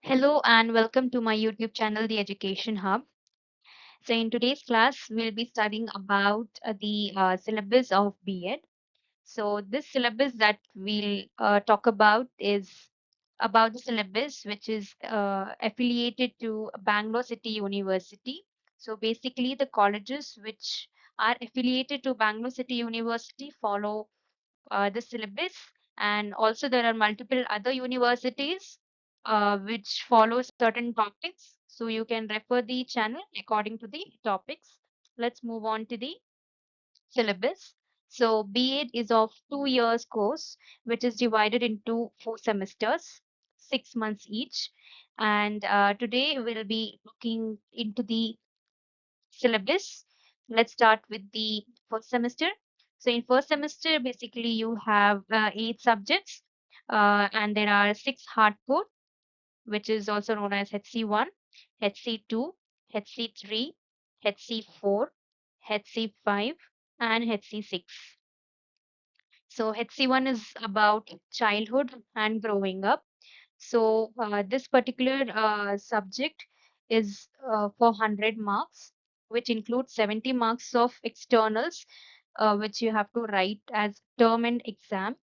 Hello and welcome to my YouTube channel, The Education Hub. So, in today's class, we'll be studying about the syllabus of B.Ed. So, this syllabus that we'll talk about is about the syllabus which is affiliated to Bangalore City University. So, basically, the colleges which are affiliated to Bangalore City University follow the syllabus, and also there are multiple other universities which follow certain topics. So you can refer the channel according to the topics. Let's move on to the syllabus. So B.Ed is of 2 years course, which is divided into 4 semesters, 6 months each. And today we'll be looking into the syllabus. Let's start with the first semester. So in first semester, basically you have 8 subjects, and there are 6 hardcore, which is also known as HC1, HC2, HC3, HC4, HC5, and HC6. So HC1 is about childhood and growing up. So this particular subject is for 100 marks, which includes 70 marks of externals, which you have to write as term and exam,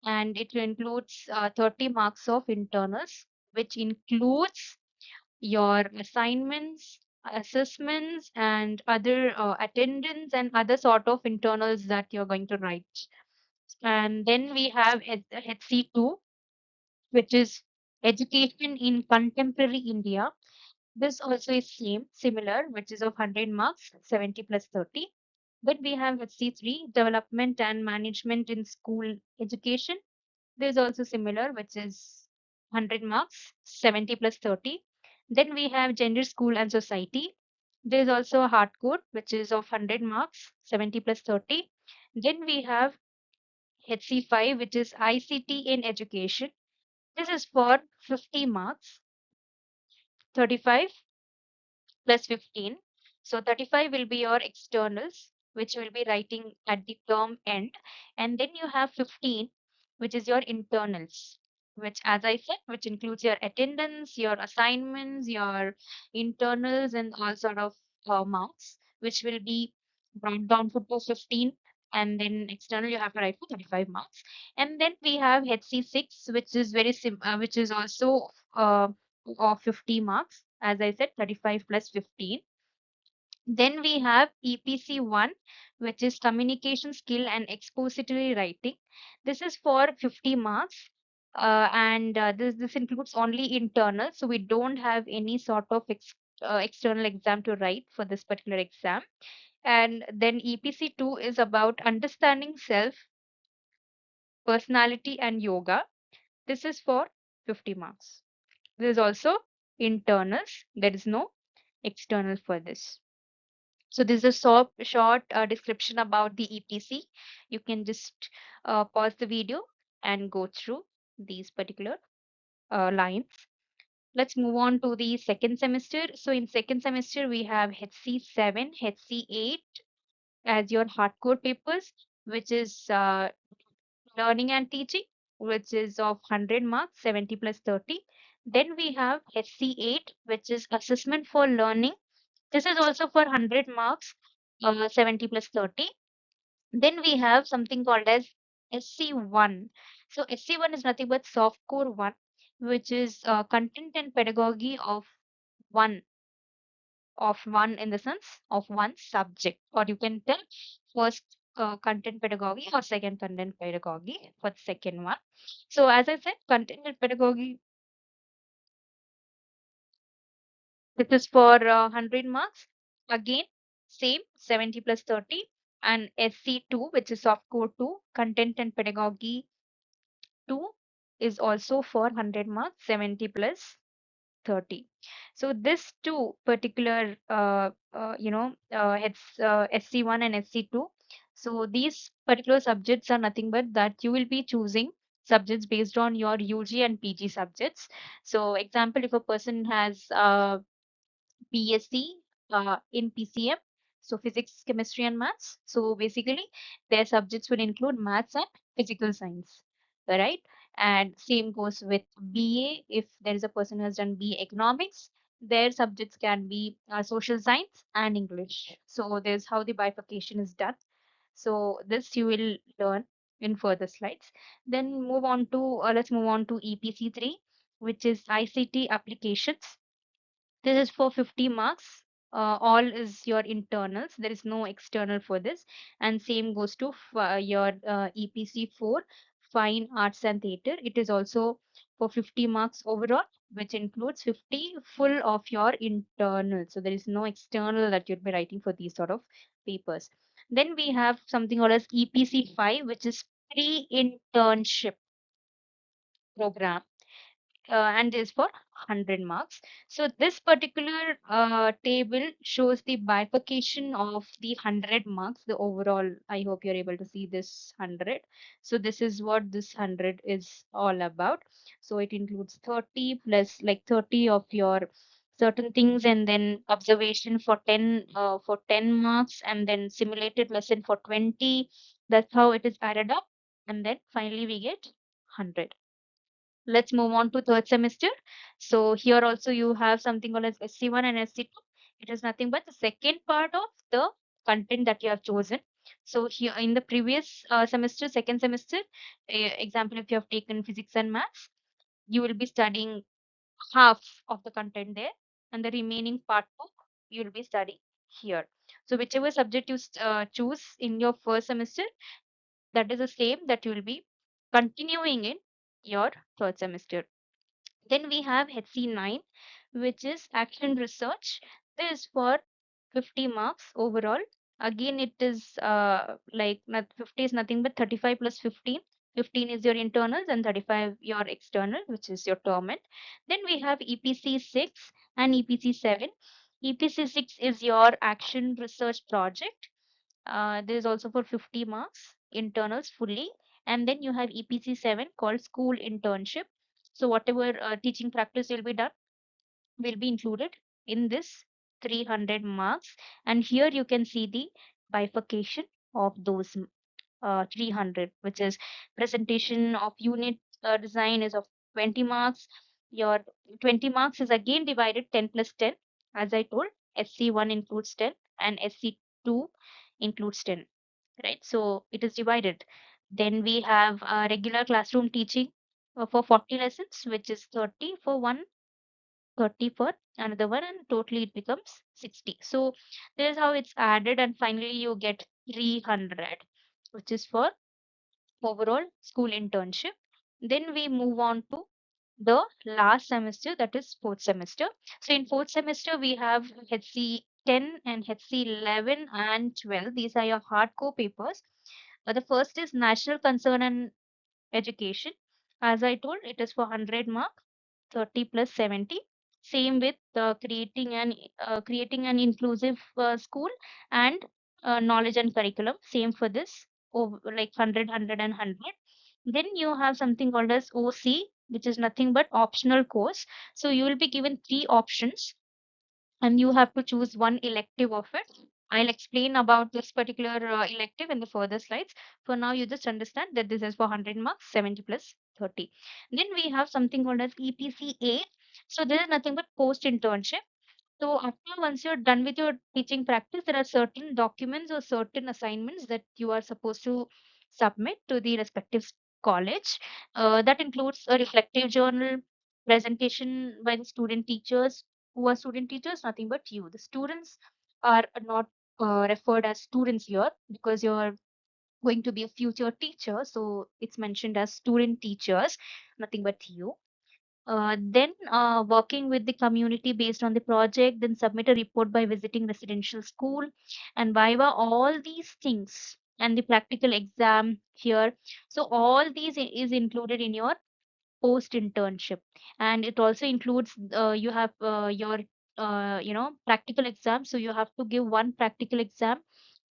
and it includes 30 marks of internals, which includes your assignments, assessments, and other attendance and other sort of internals that you're going to write. And then we have HC2, which is education in contemporary India. This also is similar, which is of 100 marks, 70 plus 30. Then we have HC3, development and management in school education. This is also similar, which is 100 marks, 70 plus 30. Then we have gender, school and society. There is also a hardcore, which is of 100 marks, 70 plus 30. Then we have HC5, which is ICT in education. This is for 50 marks, 35 plus 15. So 35 will be your externals, which will be writing at the term end. And then you have 15, which is your internals, which, as I said, which includes your attendance, your assignments, your internals, and all sort of marks, which will be brought down to 15. And then external, you have to write for 35 marks. And then we have HC6, which is which is also of 50 marks. As I said, 35 plus 15. Then we have EPC1, which is communication skill and expository writing. This is for 50 marks. And this includes only internal. So we don't have any sort of external exam to write for this particular exam. And then EPC2 is about understanding self, personality, and yoga. This is for 50 marks. This is also internals. There is no external for this. So this is a short description about the EPC. You can just pause the video and go through these particular lines. Let's move on to the second semester. So in second semester, we have HC7, HC8 as your hardcore papers, which is learning and teaching, which is of 100 marks, 70 plus 30. Then we have HC8, which is assessment for learning. This is also for 100 marks, 70 plus 30. Then we have something called as SC1. So SC1 is nothing but soft core 1, which is content and pedagogy one one in the sense of one subject, or you can tell first content pedagogy or second content pedagogy for the second one. So as I said, content and pedagogy, this is for 100 marks. Again, same 70 plus 30. And SC2, which is soft core 2, content and pedagogy 2, is also for 100 marks, 70 plus 30. So this two particular, it's SC1 and SC2. So these particular subjects are nothing but that you will be choosing subjects based on your UG and PG subjects. So example, if a person has BSc in PCM, so physics, chemistry, and maths. So basically, their subjects will include maths and physical science. right? And same goes with BA. If there is a person who has done BA economics, their subjects can be social science and English. So there's how the bifurcation is done. So this you will learn in further slides. Then move on to let's move on to EPC3, which is ICT applications. This is for 50 marks. All is your internals. There is no external for this. And same goes to your EPC4, Fine Arts and Theatre. It is also for 50 marks overall, which includes 50 full of your internal. So there is no external that you'll be writing for these sort of papers. Then we have something called as EPC5, which is pre-internship program, and is for 100 marks. So this particular table shows the bifurcation of the 100 marks, the overall. I hope you're able to see this 100. So this is what this 100 is all about. So it includes 30 plus like 30 of your certain things, and then observation for 10 marks, and then simulated lesson for 20. That's how it is added up, and then finally we get 100. Let's move on to third semester. So here also you have something called as SC1 and SC2. It is nothing but the second part of the content that you have chosen. So here in the previous semester, second semester, example, if you have taken physics and maths, you will be studying half of the content there, and the remaining part two you will be studying here. So whichever subject you choose in your first semester, that is the same that you will be continuing in your third semester. Then we have HC9, which is action research. This is for 50 marks overall. Again, it is like 50 is nothing but 35 plus 15. 15 is your internals and 35 your external, which is your term end. Then we have EPC 6 and EPC 7. EPC 6 is your action research project. This is also for 50 marks, internals fully. And then you have EPC 7 called school internship. So whatever teaching practice will be done will be included in this 300 marks. And here you can see the bifurcation of those 300, which is presentation of unit design is of 20 marks. Your 20 marks is again divided 10 plus 10. As I told, SC1 includes 10 and SC2 includes 10, right? So it is divided. Then we have regular classroom teaching for 40 lessons, which is 30 for one, 30 for another one, and totally it becomes 60. So this is how it's added, and finally you get 300, which is for overall school internship. Then we move on to the last semester, that is fourth semester. So in fourth semester, we have HC 10 and HC 11 and 12. These are your hardcore papers. The first is national concern and education. As I told, it is for 100 mark, 30 plus 70. Same with creating an inclusive school and knowledge and curriculum. Same for this, over like 100, 100 and 100. Then you have something called as OC, which is nothing but optional course. So you will be given three options and you have to choose one elective of it. I'll explain about this particular elective in the further slides. For now, you just understand that this is for 100 marks, 70 plus 30. Then we have something called as EPCA. So this is nothing but post internship. So after once you're done with your teaching practice, there are certain documents or certain assignments that you are supposed to submit to the respective college. That includes a reflective journal, presentation by the student teachers. Who are student teachers? Nothing but you. The students are not referred as students here because you're going to be a future teacher. So it's mentioned as student teachers, nothing but you. Then working with the community based on the project, then submit a report by visiting residential school and viva, all these things, and the practical exam here. So all these is included in your post internship, and it also includes you have your practical exam. So you have to give one practical exam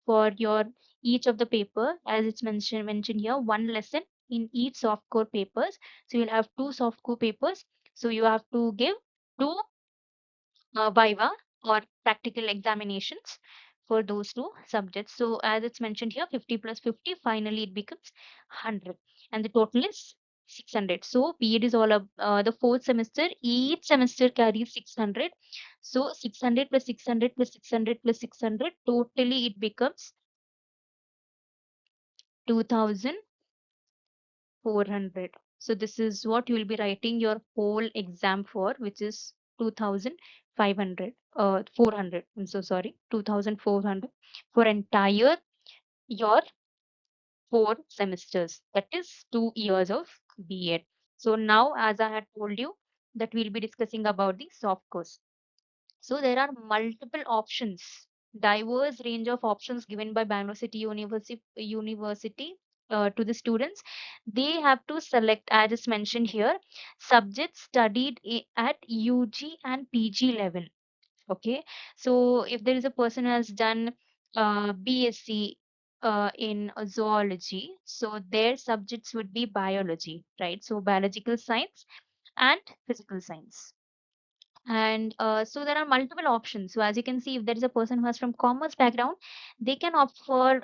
for your each of the paper, as it's mentioned here, one lesson in each soft core papers. So you'll have two soft core papers, so you have to give two viva or practical examinations for those two subjects. So as it's mentioned here, 50 plus 50, finally it becomes 100, and the total is 600. So B.Ed is all the fourth semester. Each semester carries 600. So 600 plus 600 plus 600 plus 600. Totally it becomes 2,400. So this is what you will be writing your whole exam for, which is 2,500. 400. I'm so sorry. 2,400 for entire your 4 semesters. That is 2 years of B.Ed. So now, as I had told you, that we'll be discussing about the soft course. So there are multiple options, diverse range of options given by Bangalore City University to the students. They have to select, as is mentioned here, subjects studied at UG and PG level. Okay, so if there is a person who has done BSc in zoology, so their subjects would be biology, right? So biological science and physical science. And so there are multiple options. So as you can see, if there is a person who has from commerce background, they can opt for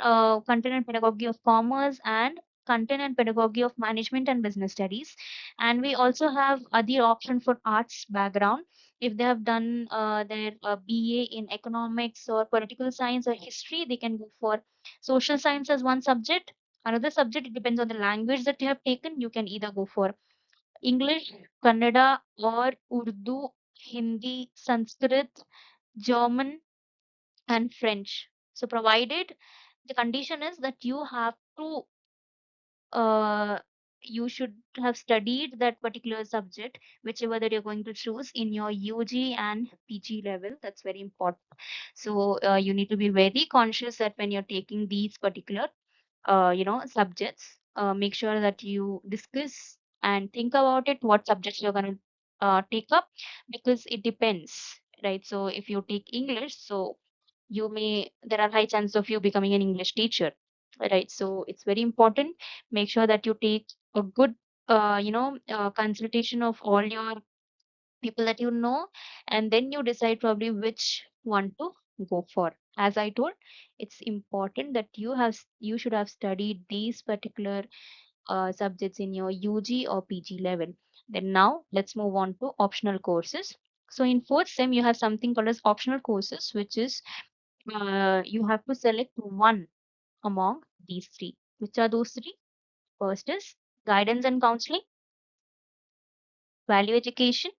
content and pedagogy of commerce and content and pedagogy of management and business studies. And we also have other option for arts background. If they have done their BA in economics or political science or history, they can go for social science as one subject. Another subject, it depends on the language that you have taken. You can either go for English, Kannada, or Urdu, Hindi, Sanskrit, German, and French. So, provided the condition is that uh, you should have studied that particular subject, whichever that you're going to choose in your UG and PG level. That's very important. So, you need to be very conscious that when you're taking these particular subjects, make sure that you discuss and think about it, what subjects you're going to take up, because it depends, right? So if you take English, so there are high chances of you becoming an English teacher, right? So it's very important. Make sure that you take a good consultation of all your people that you know, and then you decide probably which one to go for. As I told, it's important that you should have studied these particular subjects in your UG or PG level. Then now let's move on to optional courses. So in fourth sem, you have something called as optional courses, which is you have to select one among these three. Which are those three? First is guidance and counseling, value education,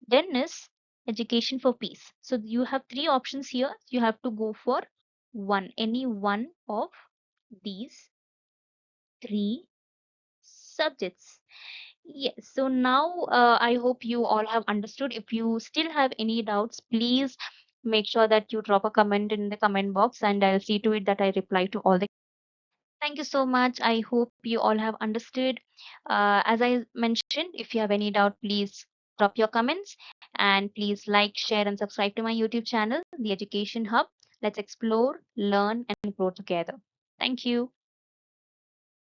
then is education for peace. So you have three options here. You have to go for any one of these three subjects. Yes, so now I hope you all have understood. If you still have any doubts, please make sure that you drop a comment in the comment box and I'll see to it that I reply to all the. Thank you so much. I hope you all have understood. As I mentioned, if you have any doubt, please drop your comments and please like, share, and subscribe to my YouTube channel, The Education Hub. Let's explore, learn, and grow together. Thank you.